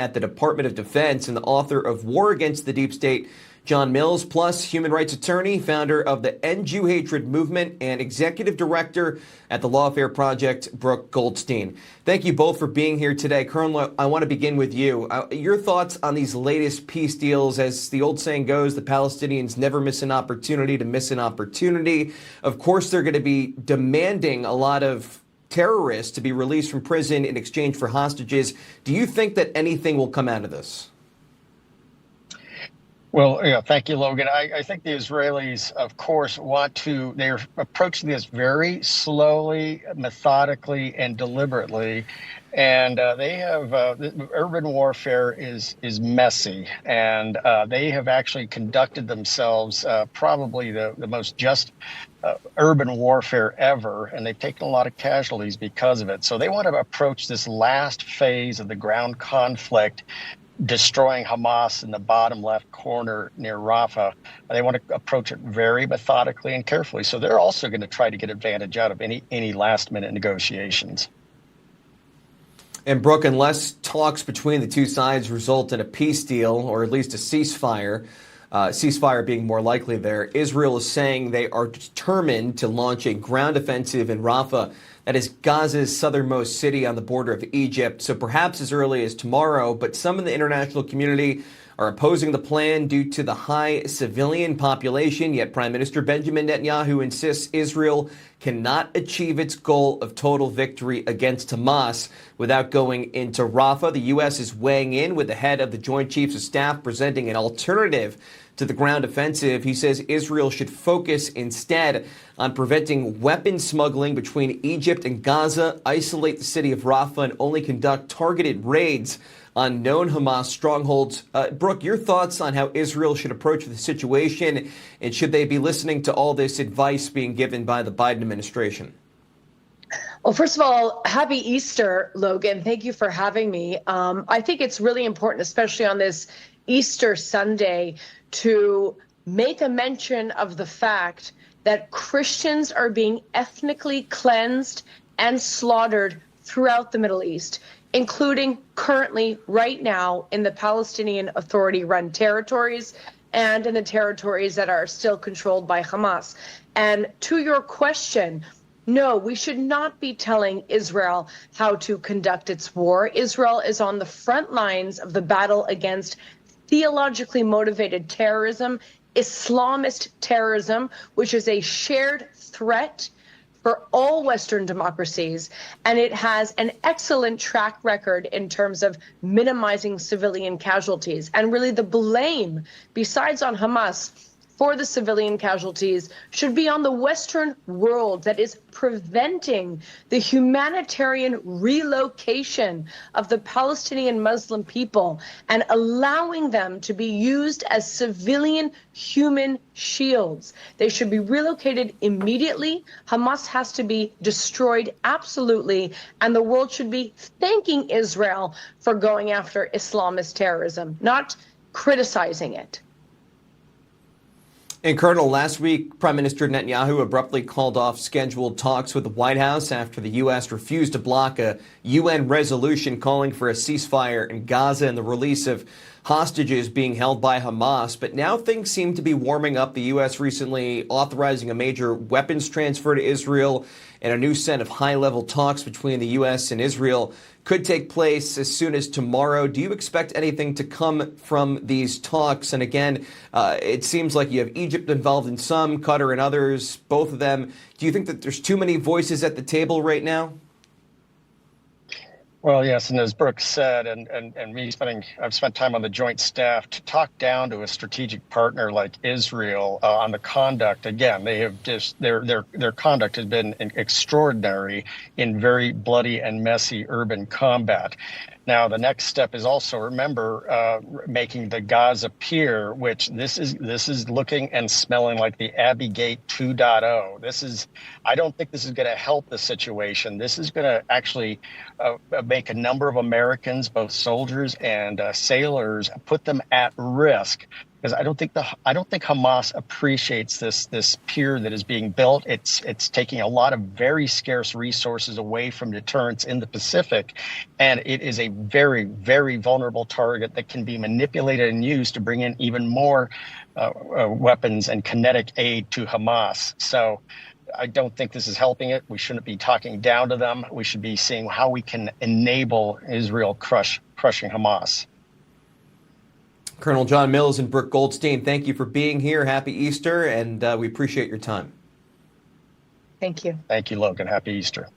at the Department of Defense and the author of War Against the Deep State, John Mills, plus human rights attorney, founder of the End Jew Hatred Movement, and executive director at the Lawfare Project, Brooke Goldstein. Thank you both for being here today. Colonel, I want to begin with you. Your thoughts on these latest peace deals. As the old saying goes, the Palestinians never miss an opportunity to miss an opportunity. Of course, they're going to be demanding a lot of terrorists to be released from prison in exchange for hostages. Do you think that anything will come out of this? Well, yeah, thank you, Logan. I think the Israelis, of course, they're approaching this very slowly, methodically, and deliberately. And they have urban warfare is messy, and they have actually conducted themselves probably the most just urban warfare ever, and they've taken a lot of casualties because of it. So they want to approach this last phase of the ground conflict, destroying Hamas in the bottom left corner near Rafah. They want to approach it very methodically and carefully. So they're also going to try to get advantage out of any last minute negotiations. And Brooke, unless talks between the two sides result in a peace deal, or at least a ceasefire being more likely there, Israel is saying they are determined to launch a ground offensive in Rafah. That is Gaza's southernmost city on the border of Egypt. So perhaps as early as tomorrow, but some in the international community are opposing the plan due to the high civilian population. Yet Prime Minister Benjamin Netanyahu insists Israel cannot achieve its goal of total victory against Hamas without going into Rafah. The U.S. is weighing in, with the head of the Joint Chiefs of Staff presenting an alternative to the ground offensive. He says Israel should focus instead on preventing weapon smuggling between Egypt and Gaza, isolate the city of Rafah, and only conduct targeted raids on known Hamas strongholds. Brooke, your thoughts on how Israel should approach the situation, and should they be listening to all this advice being given by the Biden administration? Well, first of all, happy Easter, Logan. Thank you for having me. I think it's really important, especially on this Easter Sunday, to make a mention of the fact that Christians are being ethnically cleansed and slaughtered throughout the Middle East, including currently right now in the Palestinian Authority-run territories and in the territories that are still controlled by Hamas. And to your question, no, we should not be telling Israel how to conduct its war. Israel is on the front lines of the battle against theologically motivated terrorism, Islamist terrorism, which is a shared threat for all Western democracies, and it has an excellent track record in terms of minimizing civilian casualties. And really the blame, besides on Hamas, for the civilian casualties should be on the Western world that is preventing the humanitarian relocation of the Palestinian Muslim people and allowing them to be used as civilian human shields. They should be relocated immediately. Hamas has to be destroyed, absolutely. And the world should be thanking Israel for going after Islamist terrorism, not criticizing it. And Colonel, last week, Prime Minister Netanyahu abruptly called off scheduled talks with the White House after the U.S. refused to block a UN resolution calling for a ceasefire in Gaza and the release of hostages being held by Hamas. But now things seem to be warming up. The U.S. recently authorizing a major weapons transfer to Israel, and a new set of high-level talks between the U.S. and Israel could take place as soon as tomorrow. Do you expect anything to come from these talks? And again, it seems like you have Egypt involved in some, Qatar and others, both of them. Do you think that there's too many voices at the table right now? Well, yes, and as Brooke said, and I've spent time on the joint staff, to talk down to a strategic partner like Israel on the conduct. Again, they have just their conduct has been extraordinary in very bloody and messy urban combat. Now, the next step is also, remember, making the Gaza pier, which this is looking and smelling like the Abbey Gate 2.0. I don't think this is going to help the situation. This is going to actually make a number of Americans, both soldiers and sailors, put them at risk because I don't think Hamas appreciates this pier that is being built. It's taking a lot of very scarce resources away from deterrence in the Pacific, and it is a very, very vulnerable target that can be manipulated and used to bring in even more weapons and kinetic aid to Hamas. So I don't think this is helping it. We shouldn't be talking down to them. We should be seeing how we can enable Israel crushing Hamas. Colonel John Mills and Brooke Goldstein, thank you for being here. Happy Easter, and we appreciate your time. Thank you. Thank you, Logan. Happy Easter.